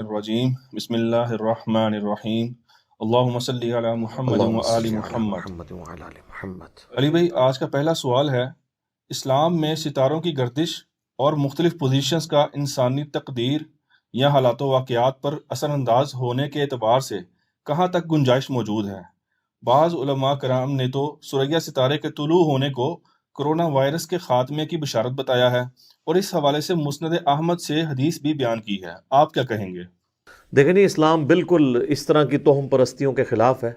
الرجیم بسم اللہ الرحمن الرحیم اللہم صلی علی محمد و اللهم آل صل على محمد۔ محمد وعلى آل محمد۔ علی بھائی، آج کا پہلا سوال ہے، اسلام میں ستاروں کی گردش اور مختلف پوزیشنز کا انسانی تقدیر یا حالات و واقعات پر اثر انداز ہونے کے اعتبار سے کہاں تک گنجائش موجود ہے؟ بعض علماء کرام نے تو ثریا ستارے کے طلوع ہونے کو کرونا وائرس کے خاتمے کی بشارت بتایا ہے، اور اس حوالے سے مسند احمد سے حدیث بھی بیان کی ہے۔ آپ کیا کہیں گے؟ دیکھیں نہیں، اسلام بالکل اس طرح کی توہم پرستیوں کے خلاف ہے۔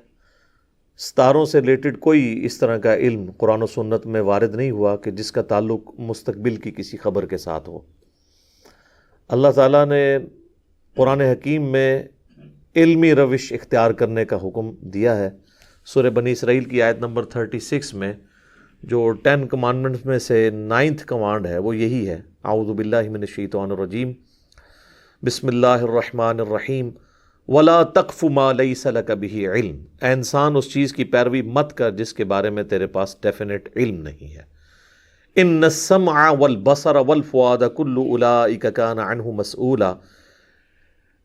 ستاروں سے ریلیٹڈ کوئی اس طرح کا علم قرآن و سنت میں وارد نہیں ہوا کہ جس کا تعلق مستقبل کی کسی خبر کے ساتھ ہو۔ اللہ تعالیٰ نے قرآن حکیم میں علمی روش اختیار کرنے کا حکم دیا ہے۔ سورہ بنی اسرائیل کی آیت نمبر 36 میں جو 10 کمانڈمنٹس میں سے 9th کمانڈ ہے وہ یہی ہے، اعوذ باللہ من الشیطان الرجیم، بسم اللہ الرحمن الرحیم، وَلَا تَقْفُ مَا لَيْسَ لَكَ بِهِ علم۔ اے انسان، اس چیز کی پیروی مت کر جس کے بارے میں تیرے پاس ڈیفینٹ علم نہیں ہے۔ ان السمع والبصر والفؤاد کل اولئک کان عنہ مسئولا۔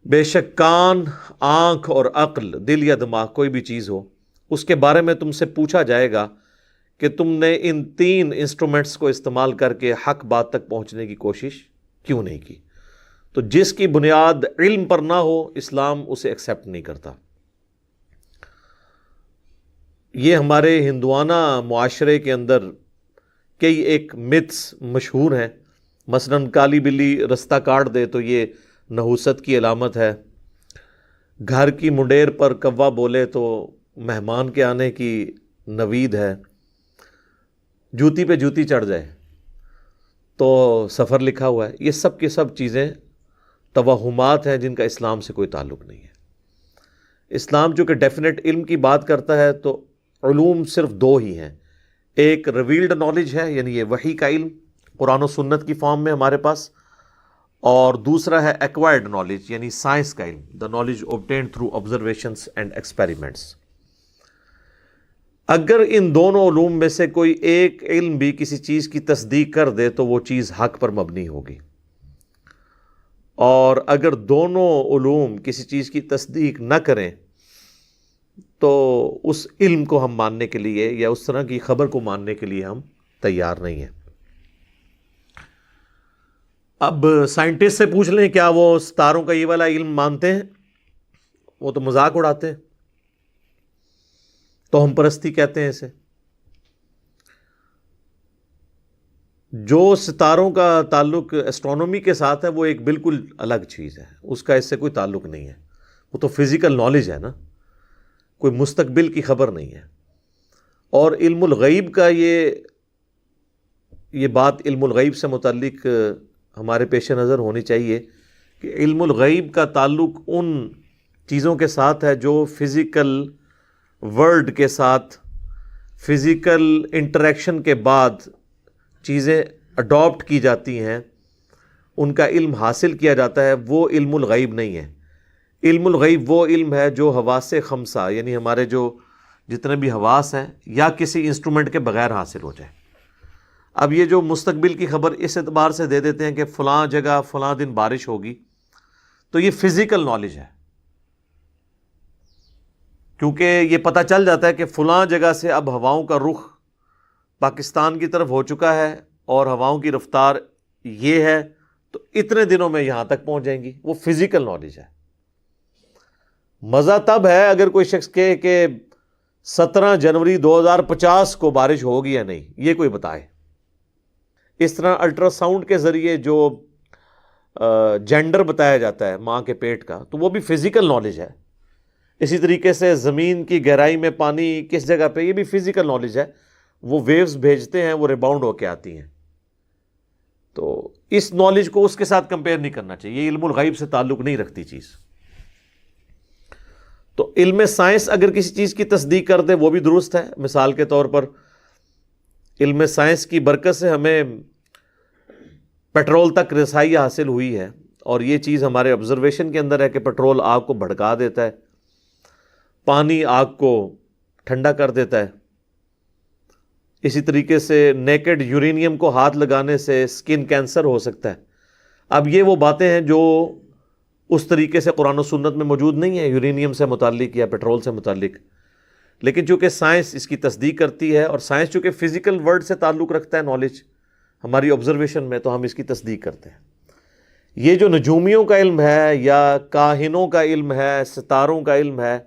بے شک کان، آنکھ اور عقل، دل یا دماغ، کوئی بھی چیز ہو، اس کے بارے میں تم سے پوچھا جائے گا کہ تم نے ان 3 انسٹرومنٹس کو استعمال کر کے حق بات تک پہنچنے کی کوشش کیوں نہیں کی۔ تو جس کی بنیاد علم پر نہ ہو، اسلام اسے ایکسیپٹ نہیں کرتا۔ یہ ہمارے ہندوانہ معاشرے کے اندر کئی ایک متس مشہور ہیں، مثلا کالی بلی رستہ کاٹ دے تو یہ نحوست کی علامت ہے، گھر کی منڈیر پر کوا بولے تو مہمان کے آنے کی نوید ہے، جوتی پہ جوتی چڑھ جائے تو سفر لکھا ہوا ہے۔ یہ سب کی سب چیزیں توہمات ہیں جن کا اسلام سے کوئی تعلق نہیں ہے۔ اسلام چونکہ ڈیفینیٹ علم کی بات کرتا ہے تو علوم صرف 2 ہی ہیں، ایک ریویلڈ نالج ہے، یعنی یہ وحی کا علم قرآن و سنت کی فارم میں ہمارے پاس، اور دوسرا ہے ایکوائرڈ نالج، یعنی سائنس کا علم، the knowledge obtained through observations and experiments. اگر ان دونوں علوم میں سے کوئی ایک علم بھی کسی چیز کی تصدیق کر دے تو وہ چیز حق پر مبنی ہوگی، اور اگر دونوں علوم کسی چیز کی تصدیق نہ کریں تو اس علم کو ہم ماننے کے لیے یا اس طرح کی خبر کو ماننے کے لیے ہم تیار نہیں ہیں۔ اب سائنٹسٹ سے پوچھ لیں کیا وہ ستاروں کا یہ والا علم مانتے ہیں؟ وہ تو مذاق اڑاتے ہیں، توہم پرستی کہتے ہیں اسے۔ جو ستاروں کا تعلق اسٹرونومی کے ساتھ ہے وہ ایک بالکل الگ چیز ہے، اس کا اس سے کوئی تعلق نہیں ہے، وہ تو فزیکل نالج ہے نا، کوئی مستقبل کی خبر نہیں ہے۔ اور علم الغیب کا یہ بات علم الغیب سے متعلق ہمارے پیش نظر ہونی چاہیے کہ علم الغیب کا تعلق ان چیزوں کے ساتھ ہے جو فزیکل ورلڈ کے ساتھ فزیکل انٹریکشن کے بعد چیزیں اڈاپٹ کی جاتی ہیں، ان کا علم حاصل کیا جاتا ہے، وہ علم الغیب نہیں ہے۔ علم الغیب وہ علم ہے جو حواس خمسہ، یعنی ہمارے جو جتنے بھی حواس ہیں، یا کسی انسٹرومنٹ کے بغیر حاصل ہو جائے۔ اب یہ جو مستقبل کی خبر اس اعتبار سے دے دیتے ہیں کہ فلاں جگہ فلاں دن بارش ہوگی، تو یہ فزیکل نالج ہے، کیونکہ یہ پتہ چل جاتا ہے کہ فلاں جگہ سے اب ہواؤں کا رخ پاکستان کی طرف ہو چکا ہے اور ہواؤں کی رفتار یہ ہے، تو اتنے دنوں میں یہاں تک پہنچ جائیں گی، وہ فزیکل نالج ہے۔ مزہ تب ہے اگر کوئی شخص کہے کہ 17 جنوری 2050 کو بارش ہوگی یا نہیں، یہ کوئی بتائے۔ اس طرح الٹرا ساؤنڈ کے ذریعے جو جینڈر بتایا جاتا ہے ماں کے پیٹ کا، تو وہ بھی فزیکل نالج ہے۔ اسی طریقے سے زمین کی گہرائی میں پانی کس جگہ پہ، یہ بھی فزیکل نالج ہے، وہ ویوز بھیجتے ہیں، وہ ریباؤنڈ ہو کے آتی ہیں۔ تو اس نالج کو اس کے ساتھ کمپیئر نہیں کرنا چاہیے، یہ علم الغیب سے تعلق نہیں رکھتی چیز۔ تو علم سائنس اگر کسی چیز کی تصدیق کر دے وہ بھی درست ہے۔ مثال کے طور پر علم سائنس کی برکت سے ہمیں پیٹرول تک رسائی حاصل ہوئی ہے، اور یہ چیز ہمارے آبزرویشن کے اندر ہے کہ پیٹرول آگ کو بھڑکا دیتا ہے، پانی آگ کو ٹھنڈا کر دیتا ہے۔ اسی طریقے سے نیکڈ یورینیم کو ہاتھ لگانے سے سکن کینسر ہو سکتا ہے۔ اب یہ وہ باتیں ہیں جو اس طریقے سے قرآن و سنت میں موجود نہیں ہے، یورینیم سے متعلق یا پیٹرول سے متعلق، لیکن چونکہ سائنس اس کی تصدیق کرتی ہے، اور سائنس چونکہ فزیکل ورلڈ سے تعلق رکھتا ہے نالج ہماری آبزرویشن میں، تو ہم اس کی تصدیق کرتے ہیں۔ یہ جو نجومیوں کا علم ہے یا کاہنوں کا علم ہے، ستاروں کا علم ہے،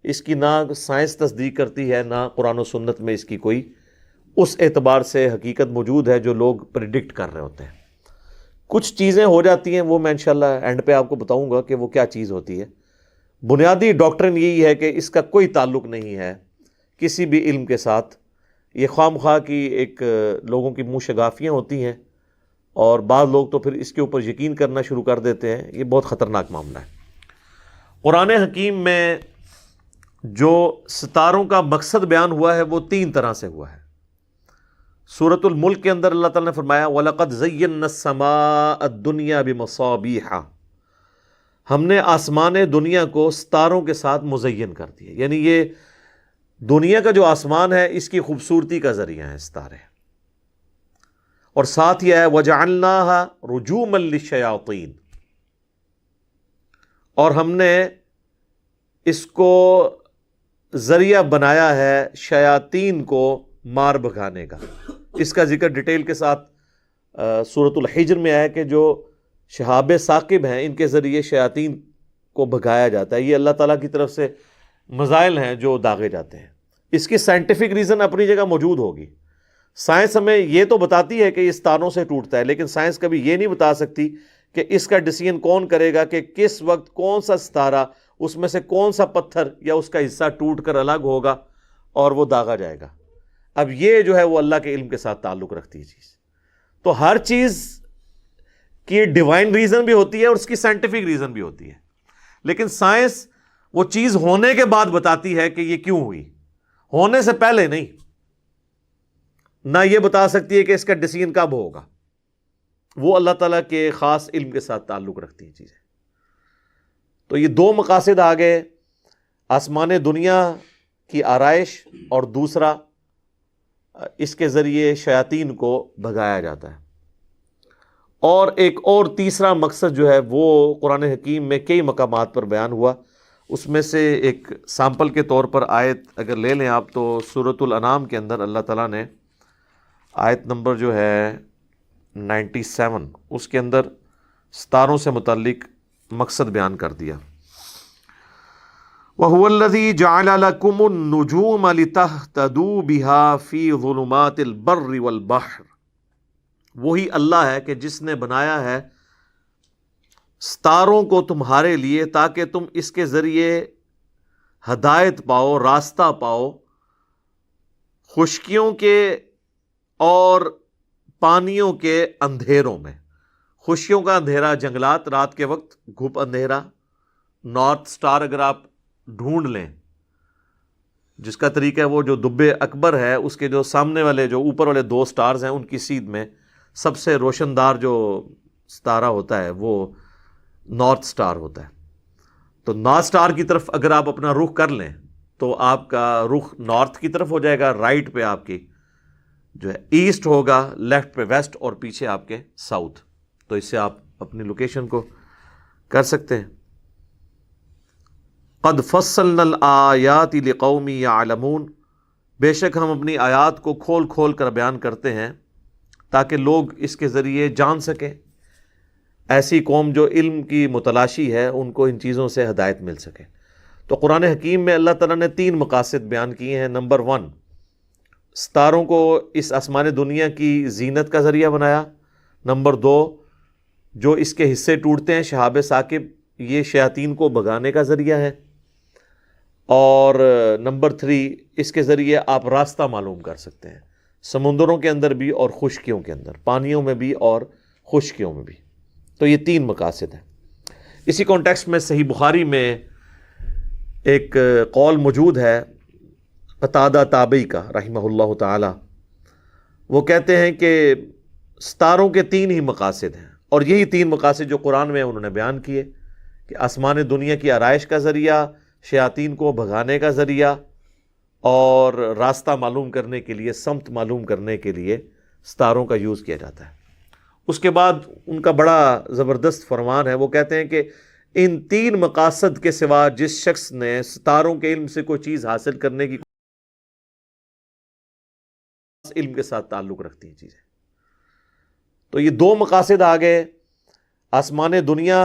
اس کی نہ سائنس تصدیق کرتی ہے، نہ قرآن و سنت میں اس کی کوئی اس اعتبار سے حقیقت موجود ہے جو لوگ پریڈکٹ کر رہے ہوتے ہیں۔ کچھ چیزیں ہو جاتی ہیں، وہ میں انشاءاللہ اینڈ پہ آپ کو بتاؤں گا کہ وہ کیا چیز ہوتی ہے۔ بنیادی ڈاکٹرن یہی ہے کہ اس کا کوئی تعلق نہیں ہے کسی بھی علم کے ساتھ۔ یہ خواہ مخواہ کی ایک لوگوں کی منہ شگافیاں ہوتی ہیں، اور بعض لوگ تو پھر اس کے اوپر یقین کرنا شروع کر دیتے ہیں۔ یہ بہت خطرناک معاملہ ہے۔ قرآن حکیم میں جو ستاروں کا مقصد بیان ہوا ہے وہ 3 طرح سے ہوا ہے۔ سورۃ الملک کے اندر اللہ تعالیٰ نے فرمایا وَلَقَدْ زَيَّنَّا السَّمَاءَ الدُّنْيَا بِمَصَابِيحَ، ہم نے آسمان دنیا کو ستاروں کے ساتھ مزین کر دیا، یعنی یہ دنیا کا جو آسمان ہے اس کی خوبصورتی کا ذریعہ ہے ستارے۔ اور ساتھ یہ ہے وَجَعَلْنَاهَا رُجُومًا لِلشَّيَاطِينِ، اور ہم نے اس کو ذریعہ بنایا ہے شیاطین کو مار بھگانے کا۔ اس کا ذکر ڈیٹیل کے ساتھ سورۃ الحجر میں ہے کہ جو شہاب ثاقب ہیں ان کے ذریعے شیاطین کو بھگایا جاتا ہے۔ یہ اللہ تعالیٰ کی طرف سے مزائل ہیں جو داغے جاتے ہیں۔ اس کی سائنٹیفک ریزن اپنی جگہ موجود ہوگی۔ سائنس ہمیں یہ تو بتاتی ہے کہ یہ ستاروں سے ٹوٹتا ہے، لیکن سائنس کبھی یہ نہیں بتا سکتی کہ اس کا ڈیسیژن کون کرے گا کہ کس وقت کون سا ستارہ، اس میں سے کون سا پتھر یا اس کا حصہ ٹوٹ کر الگ ہوگا اور وہ داغا جائے گا۔ اب یہ جو ہے وہ اللہ کے علم کے ساتھ تعلق رکھتی ہے چیز۔ تو ہر چیز کی ڈیوائن ریزن بھی ہوتی ہے اور اس کی سائنٹیفک ریزن بھی ہوتی ہے، لیکن سائنس وہ چیز ہونے کے بعد بتاتی ہے کہ یہ کیوں ہوئی، ہونے سے پہلے نہیں۔ نہ یہ بتا سکتی ہے کہ اس کا ڈیسیژن کب ہوگا، وہ اللہ تعالیٰ کے خاص علم کے ساتھ تعلق رکھتی ہیں چیزیں۔ تو یہ 2 مقاصد آگئے، آسمان دنیا کی آرائش، اور دوسرا اس کے ذریعے شیاطین کو بھگایا جاتا ہے۔ اور ایک اور تیسرا مقصد جو ہے وہ قرآن حکیم میں کئی مقامات پر بیان ہوا۔ اس میں سے ایک سامپل کے طور پر آیت اگر لے لیں آپ، تو سورۃ الانعام کے اندر اللہ تعالیٰ نے آیت نمبر جو ہے 97، اس کے اندر ستاروں سے متعلق مقصد بیان کر دیا۔ وَهُوَ الَّذِي جَعَلَ لَكُمُ النُّجُومَ لِتَهْتَدُوا بِهَا فِي ظُلُمَاتِ الْبَرِّ وَالْبَحْرِ، وہی اللہ ہے کہ جس نے بنایا ہے ستاروں کو تمہارے لیے تاکہ تم اس کے ذریعے ہدایت پاؤ، راستہ پاؤ، خشکیوں کے اور پانیوں کے اندھیروں میں۔ خشکیوں کا اندھیرا جنگلات، رات کے وقت گھپ اندھیرا۔ نارتھ سٹار اگر آپ ڈھونڈ لیں، جس کا طریقہ ہے وہ جو دب اکبر ہے اس کے جو سامنے والے جو اوپر والے 2 سٹارز ہیں ان کی سیدھ میں سب سے روشندار جو ستارہ ہوتا ہے وہ نارتھ سٹار ہوتا ہے۔ تو نارتھ سٹار کی طرف اگر آپ اپنا رخ کر لیں تو آپ کا رخ نارتھ کی طرف ہو جائے گا، رائٹ پہ آپ کی جو ہے ایسٹ ہوگا، لیفٹ پہ ویسٹ، اور پیچھے آپ کے ساؤتھ۔ تو اس سے آپ اپنی لوکیشن کو کر سکتے ہیں۔ قد فصلنا الآیات لقوم یعلمون، بے شک ہم اپنی آیات کو کھول کھول کر بیان کرتے ہیں تاکہ لوگ اس کے ذریعے جان سکیں۔ ایسی قوم جو علم کی متلاشی ہے ان کو ان چیزوں سے ہدایت مل سکے۔ تو قرآن حکیم میں اللہ تعالیٰ نے 3 مقاصد بیان کیے ہیں۔ نمبر 1، ستاروں کو اس آسمان دنیا کی زینت کا ذریعہ بنایا۔ نمبر 2، جو اس کے حصے ٹوٹتے ہیں شہاب ثاقب، یہ شیاطین کو بھگانے کا ذریعہ ہے۔ اور نمبر 3، اس کے ذریعے آپ راستہ معلوم کر سکتے ہیں، سمندروں کے اندر بھی اور خشکیوں کے اندر، پانیوں میں بھی اور خشکیوں میں بھی۔ تو یہ 3 مقاصد ہیں۔ اسی کانٹیکسٹ میں صحیح بخاری میں ایک قول موجود ہے قتادہ تابعی کا رحمہ اللہ تعالی، وہ کہتے ہیں کہ ستاروں کے 3 ہی مقاصد ہیں، اور یہی 3 مقاصد جو قرآن میں انہوں نے بیان کیے کہ آسمان دنیا کی آرائش کا ذریعہ، شیاطین کو بھگانے کا ذریعہ، اور راستہ معلوم کرنے کے لیے، سمت معلوم کرنے کے لیے ستاروں کا یوز کیا جاتا ہے۔ اس کے بعد ان کا بڑا زبردست فرمان ہے، وہ کہتے ہیں کہ ان تین مقاصد کے سوا جس شخص نے ستاروں کے علم سے کوئی چیز حاصل کرنے کی علم کے ساتھ تعلق رکھتی ہیں چیزیں، تو یہ دو مقاصد آ گئے، آسمان دنیا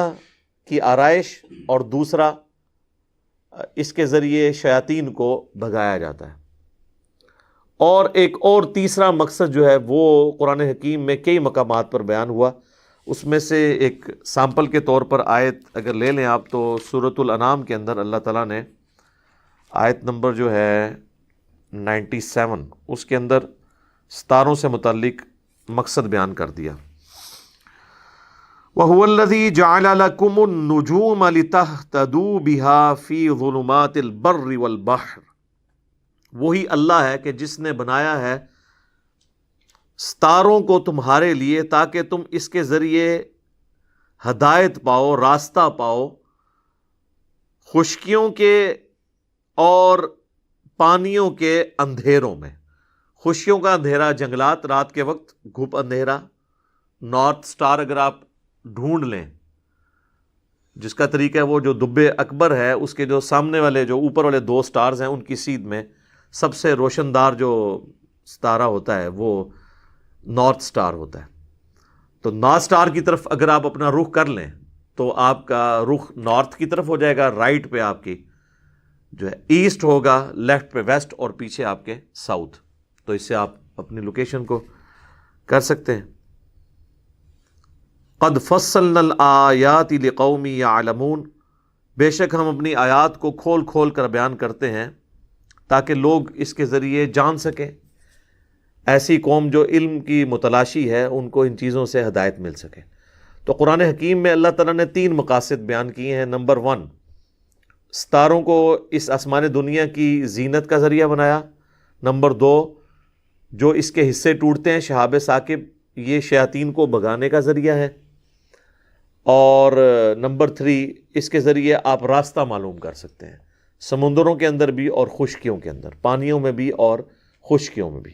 کی آرائش، اور دوسرا اس کے ذریعے شیاطین کو بھگایا جاتا ہے۔ اور ایک اور تیسرا مقصد جو ہے وہ قرآن حکیم میں کئی مقامات پر بیان ہوا، اس میں سے ایک سامپل کے طور پر آیت اگر لے لیں آپ تو سورۃ الانعام کے اندر اللہ تعالیٰ نے آیت نمبر جو ہے 97 اس کے اندر ستاروں سے متعلق مقصد بیان کر دیا۔ وَهُوَ الَّذِي جَعَلَ لَكُمُ النُّجُومَ لِتَهْتَدُوا بِهَا فِي ظُلُمَاتِ الْبَرِّ وَالْبَحْرِ، وہی اللہ ہے کہ جس نے بنایا ہے ستاروں کو تمہارے لیے تاکہ تم اس کے ذریعے ہدایت پاؤ، راستہ پاؤ، خشکیوں کے اور پانیوں کے اندھیروں میں۔ خشکیوں کا اندھیرا جنگلات، رات کے وقت گھپ اندھیرا، نارتھ سٹار اگر آپ ڈھونڈ لیں جس کا طریقہ ہے، وہ جو دب اکبر ہے اس کے جو سامنے والے جو اوپر والے دو سٹارز ہیں ان کی سیدھ میں سب سے روشندار جو ستارہ ہوتا ہے وہ نارتھ سٹار ہوتا ہے۔ تو نارتھ سٹار کی طرف اگر آپ اپنا رخ کر لیں تو آپ کا رخ نارتھ کی طرف ہو جائے گا، رائٹ پہ آپ کی جو ہے ایسٹ ہوگا، لیفٹ پہ ویسٹ، اور پیچھے آپ کے ساؤتھ۔ تو اس سے آپ اپنی لوکیشن کو کر سکتے ہیں۔ قد فصلنا الآیات لقوم یعلمون، بے شک ہم اپنی آیات کو کھول کھول کر بیان کرتے ہیں تاکہ لوگ اس کے ذریعے جان سکیں۔ ایسی قوم جو علم کی متلاشی ہے ان کو ان چیزوں سے ہدایت مل سکے۔ تو قرآن حکیم میں اللہ تعالیٰ نے تین مقاصد بیان کیے ہیں۔ نمبر 1، ستاروں کو اس آسمان دنیا کی زینت کا ذریعہ بنایا۔ نمبر 2، جو اس کے حصے ٹوٹتے ہیں شہاب ثاقب، یہ شیاطین کو بھگانے کا ذریعہ ہے۔ اور نمبر 3، اس کے ذریعے آپ راستہ معلوم کر سکتے ہیں، سمندروں کے اندر بھی اور خشکیوں کے اندر، پانیوں میں بھی اور خشکیوں میں بھی۔